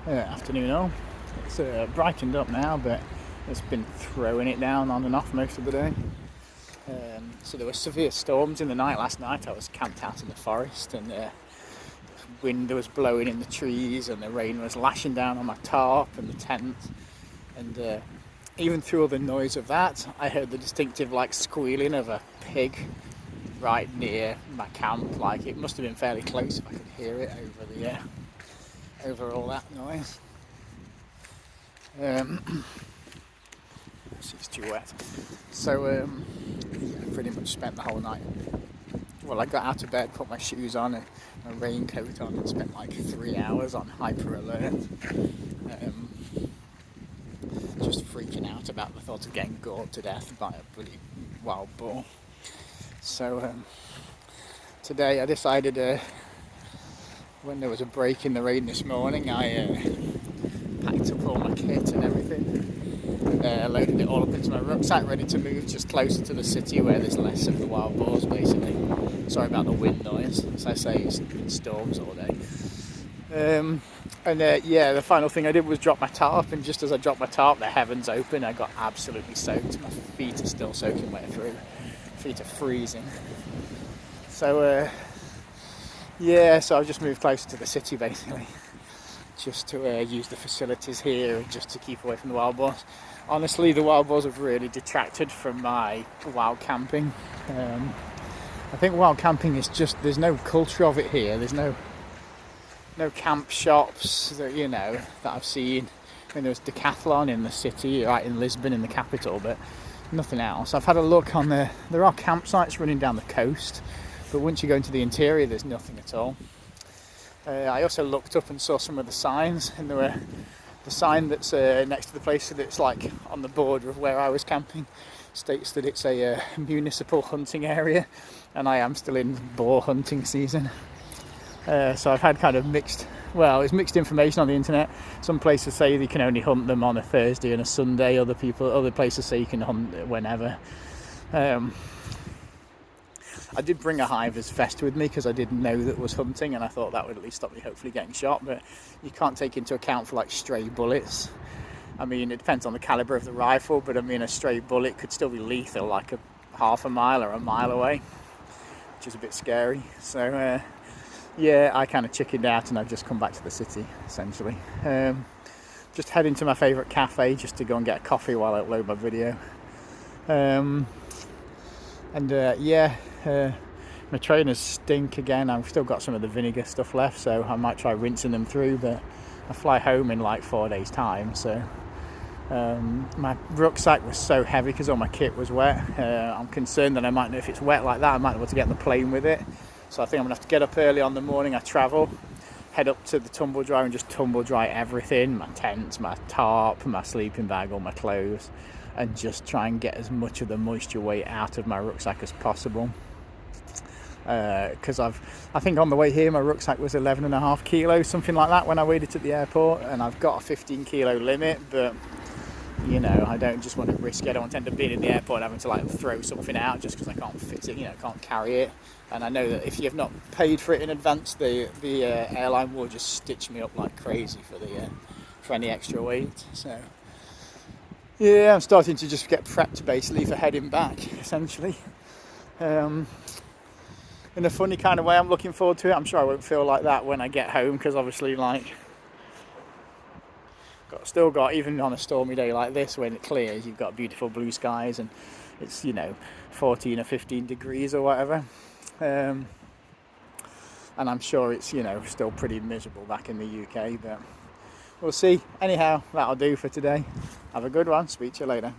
Afternoon all. It's brightened up now, but it's been throwing it down on and off most of the day. So there were severe storms in the night last night. I was camped out in the forest, and wind was blowing in the trees, and the rain was lashing down on my tarp and the tent. And even through all the noise of that, I heard the distinctive squealing of a pig right near my camp. Like, it must have been fairly close if I could hear it over all that noise. It's too wet. So I pretty much spent the whole night. Well, I got out of bed, put my shoes on and a raincoat on, and spent 3 hours on hyper alert. Just freaking out about the thought of getting gored to death by a bloody wild boar. So today I decided, when there was a break in the rain this morning, I packed up all my kit and everything, loaded it all up into my rucksack, ready to move just closer to the city where there's less of the wild boars, basically. Sorry about the wind noise. As I say, it's been storms all day. The final thing I did was drop my tarp, and just as I dropped my tarp, the heavens opened. I got absolutely soaked. My feet are still soaking wet through. Feet are freezing. So so I've just moved closer to the city, basically, just to use the facilities here, just to keep away from the wild boars. Honestly, the wild boars have really detracted from my wild camping. I think wild camping is just, there's no culture of it here. There's no camp shops that I've seen. I mean, there was Decathlon in the city, right in Lisbon, in the capital, but nothing else. I've had a look on there are campsites running down the coast, but once you go into the interior, there's nothing at all. I also looked up and saw some of the signs, and there were the sign that's next to the place that's on the border of where I was camping states that it's a municipal hunting area, and I am still in boar hunting season. So I've had kind of mixed information on the internet. Some places say you can only hunt them on a Thursday and a Sunday. Other places say you can hunt whenever. I did bring a hiver's vest with me because I didn't know that was hunting, and I thought that would at least stop me hopefully getting shot. But you can't take into account for stray bullets. I mean, it depends on the caliber of the rifle, but I mean, a stray bullet could still be lethal, a half a mile or a mile away, which is a bit scary. So I kind of chickened out, and I've just come back to the city, essentially. Just heading to my favourite cafe just to go and get a coffee while I upload my video. My trainers stink again. I've still got some of the vinegar stuff left, so I might try rinsing them through, but I fly home in 4 days' time, so my rucksack was so heavy because all my kit was wet. I'm concerned that if it's wet like that, I might not be able to get on the plane with it. So I think I'm going to have to get up early on the morning I travel, head up to the tumble dryer and just tumble dry everything, my tent, my tarp, my sleeping bag, all my clothes, and just try and get as much of the moisture weight out of my rucksack as possible. Because I think on the way here my rucksack was 11.5 kilos, something like that, when I weighed it at the airport, and I've got a 15 kilo limit, but I don't just want to risk it. I don't want to end up being in the airport and having to throw something out just because I can't fit it, can't carry it. And I know that if you've not paid for it in advance, the airline will just stitch me up like crazy for any extra weight. So I'm starting to just get prepped basically for heading back, essentially. In a funny kind of way, I'm looking forward to it. I'm sure I won't feel like that when I get home, because obviously still got, even on a stormy day like this, when it clears, you've got beautiful blue skies, and it's 14 or 15 degrees or whatever, and I'm sure it's still pretty miserable back in the UK, but we'll see. Anyhow, that'll do for today. Have a good one. Speak to you later.